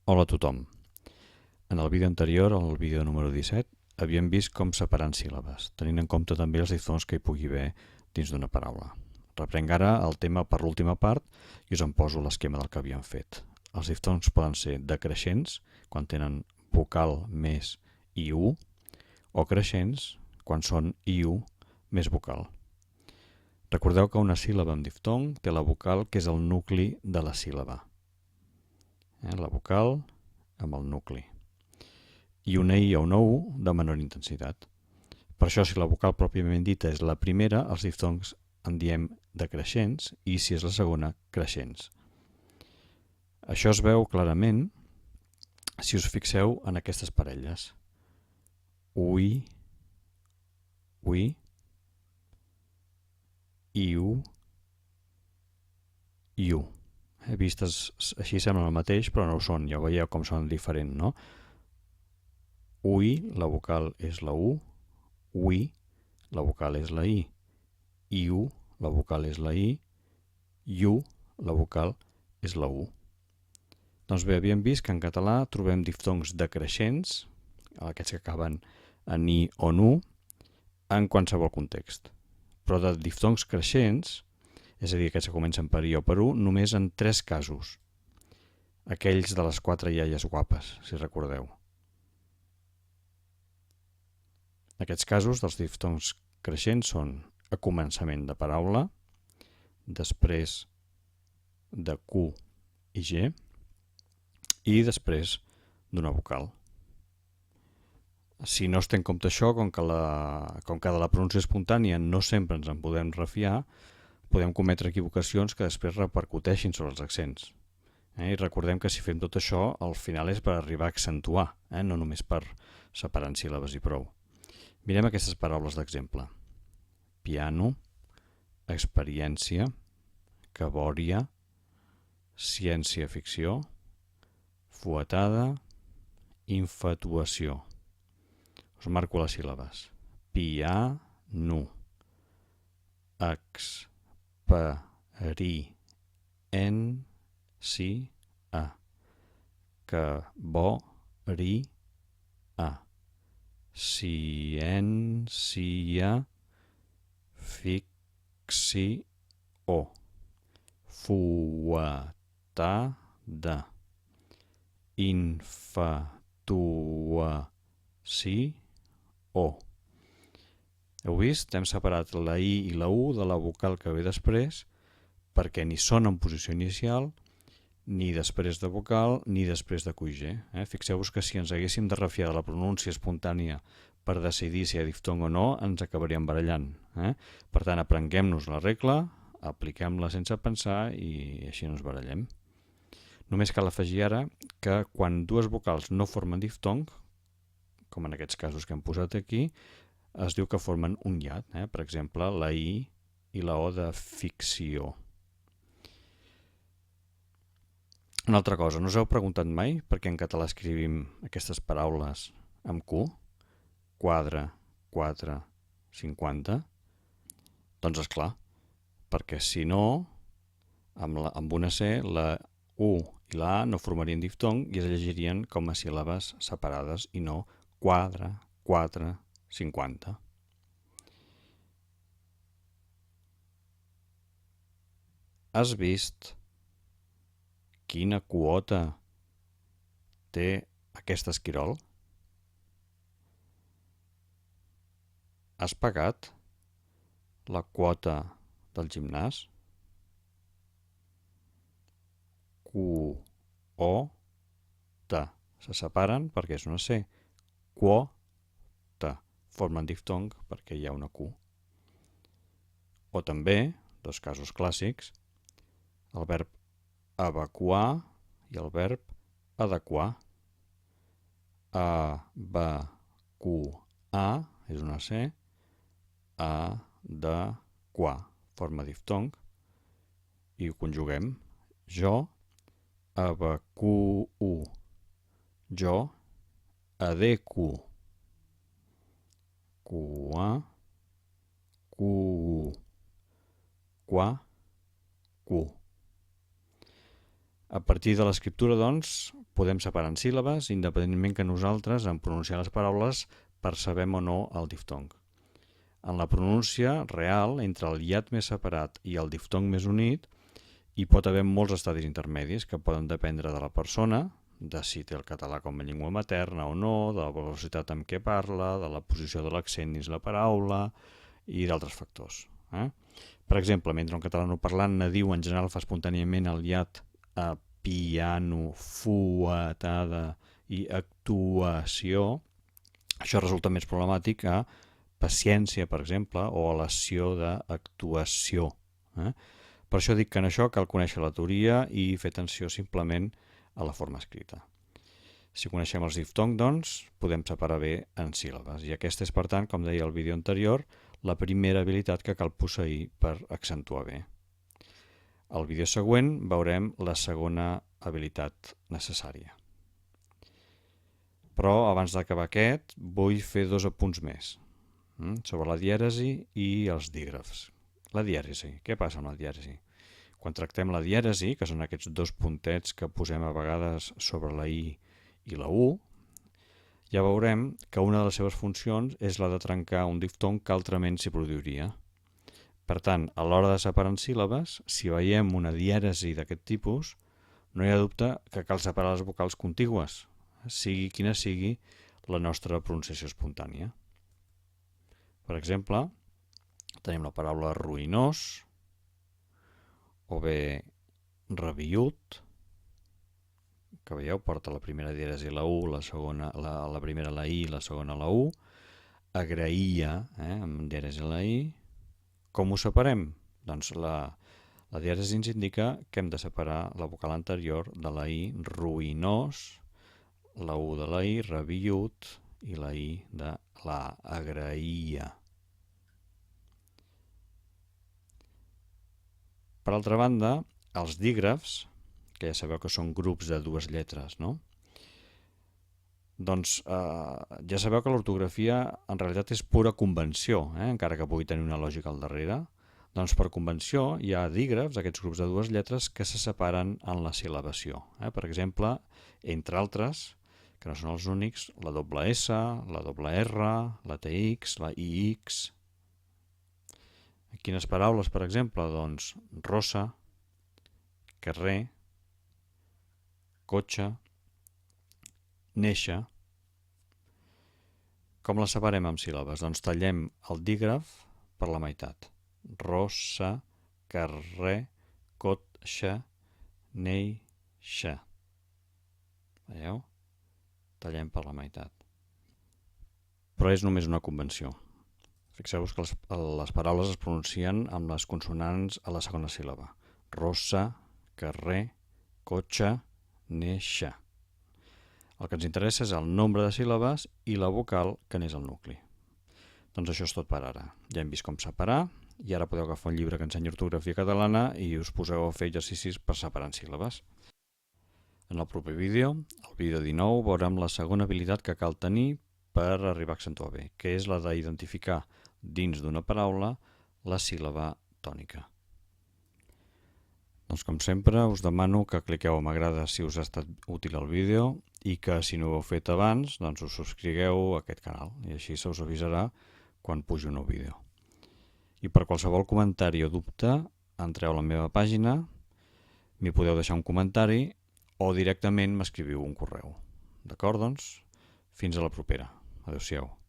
Hola a tothom. En el vídeo anterior, el vídeo número 17, havíem vist com separant síl·labes, tenint en compte també els diftongs que hi pugui haver dins d'una paraula. Reprenc ara el tema per l'última part i us en poso l'esquema del que havíem fet. Els diftongs poden ser decreixents, quan tenen vocal més i-u, o creixents, quan són i-u més vocal. Recordeu que una síl·laba amb diftong té la vocal que és el nucli de la síl·laba. La vocal amb el nucli. I una i o una u de menor intensitat. Per això, si la vocal pròpiament dita és la primera, els diftongs en diem decreixents i si és la segona, creixents. Això es veu clarament si us fixeu en aquestes parelles. Ui, ui, iu, iu. Vistes així semblen el mateix, però no ho són. Ja veieu com són diferents, no? Ui, la vocal és la u. Ui, la vocal és la i. Iu, la vocal és la i. Iu, la vocal és la u. Doncs bé, havíem vist que en català trobem diftongs decreixents, aquests que acaben en i o en u, en qualsevol context. Però de diftongs creixents, és a dir, aquests que comencen per i o per u, només en 3 casos. Aquells de les 4 iaies guapes, si recordeu. Aquests casos dels diftongs creixents són a començament de paraula, després de Q i G i després d'una vocal. Si no es té en compte això, com que de la pronúncia espontània no sempre ens en podem refiar, podem cometre equivocacions que després repercuteixin sobre els accents. I recordem que si fem tot això, al final és per arribar a accentuar, no només per separar en síl·labes i prou. Mirem aquestes paraules d'exemple. Piano, experiència, cabòria, ciència-ficció, fuetada, infatuació. Us marco les síl·labes. Piano, experiència, cabòria, ciència, ficció, fuetada, infatuació. Heu vist? Hem separat la i i la u de la vocal que ve després perquè ni són en posició inicial, ni després de vocal, ni després de QG. Fixeu-vos que si ens haguéssim de refiar de la pronúncia espontània per decidir si hi ha diftong o no, ens acabaríem barallant. Per tant, aprenguem-nos la regla, apliquem-la sense pensar i així no ens barallem. Només cal afegir ara que quan dues vocals no formen diftong, com en aquests casos que hem posat aquí, es diu que formen un hiat. Per exemple, la i la o de ficció. Una altra cosa, no us heu preguntat mai per què en català escrivim aquestes paraules amb Q? Quadre, 4, 50? Doncs esclar, perquè si no, amb una C, la U i la A no formarien diftong i es llegirien com a síl·labes separades i no quadre, 4, 50. Has vist quina quota té aquest esquirol? Has pagat la quota del gimnàs? Q, O, T. Se separen perquè és una C. Quo, T. Formen diftong perquè hi ha una Q. O també, dos casos clàssics, el verb evacuar i el verb adequar. Evacuar és una C. Adequar forma diftong i ho conjuguem. Jo evacuo. Jo adequo. Qua, cu, qua, cu. A partir de l'escriptura, doncs, podem separar en síl·labes independentment que nosaltres en pronunciar les paraules percebem o no el diftong. En la pronúncia real, entre el iat més separat i el diftong més unit, hi pot haver molts estadis intermedis que poden dependre de la persona, de si té el català com a llengua materna o no, de la velocitat amb què parla, de la posició de l'accent dins la paraula i d'altres factors. Per exemple, mentre un catalanoparlant nadiu en general fa espontàniament el iat a piano, fuetada i actuació, això resulta més problemàtic a paciència, per exemple, o a lesió d'actuació. Per això dic que en això cal conèixer la teoria i fer atenció simplement a la forma escrita. Si coneixem els diftongs, doncs, podem separar bé en síl·labes. I aquesta és, per tant, com deia al vídeo anterior, la primera habilitat que cal posseir per accentuar bé. Al vídeo següent veurem la segona habilitat necessària. Però abans d'acabar aquest, vull fer 2 apunts més sobre la dièresi i els dígrafs. La dièresi. Què passa amb la dièresi? Quan tractem la dièresi, que són aquests 2 puntets que posem a vegades sobre la i i la u, ja veurem que una de les seves funcions és la de trencar un diftong que altrament s'hi produiria. Per tant, a l'hora de separar en síl·labes, si veiem una dièresi d'aquest tipus, no hi ha dubte que cal separar les vocals contigües, sigui quina sigui la nostra pronunciació espontània. Per exemple, tenim la paraula ruïnós, o bé rabiüt, que veieu, porta la primera dièresi la u, la segona, la primera la i, la segona la u, agraïa, amb dièresi la i. Com ho separem? Doncs la dièresi ens indica que hem de separar la vocal anterior de la i, ruïnós, la u de la i, rabiüt, i la i de la agraïa. Per altra banda, els dígrafs, que ja sabeu que són grups de 2 lletres, no? Doncs ja sabeu que l'ortografia en realitat és pura convenció, encara que pugui tenir una lògica al darrere. Doncs per convenció hi ha dígrafs, aquests grups de 2 lletres, que se separen en la sil·labació. Per exemple, entre altres, que no són els únics, la doble S, la doble R, la TX, la IX. Quines paraules, per exemple? Doncs rossa, carrer, cotxe, néixer. Com la separem amb síl·labes? Doncs tallem el dígraf per la meitat. Rossa, carrer, cotxe, néixer. Veieu? Tallem per la meitat. Però és només una convenció. Fixeu-vos que les paraules es pronuncien amb les consonants a la segona síl·laba. Rossa, carrer, cotxe, néixer. El que ens interessa és el nombre de síl·labes i la vocal que n'és el nucli. Doncs això és tot per ara. Ja hem vist com separar i ara podeu agafar un llibre que ensenya ortografia catalana i us poseu a fer exercicis per separar en síl·labes. En el proper vídeo, el vídeo 19, veurem la segona habilitat que cal tenir per arribar a accentuar bé, que és la d'identificar dins d'una paraula la síl·laba tònica. Doncs com sempre us demano que cliqueu a m'agrada si us ha estat útil el vídeo i que si no ho heu fet abans doncs us subscrigueu a aquest canal i així se us avisarà quan pugi un nou vídeo. I per qualsevol comentari o dubte entreu a la meva pàgina, m'hi podeu deixar un comentari o directament m'escriviu un correu. D'acord, doncs? Fins a la propera. Adéu-siau.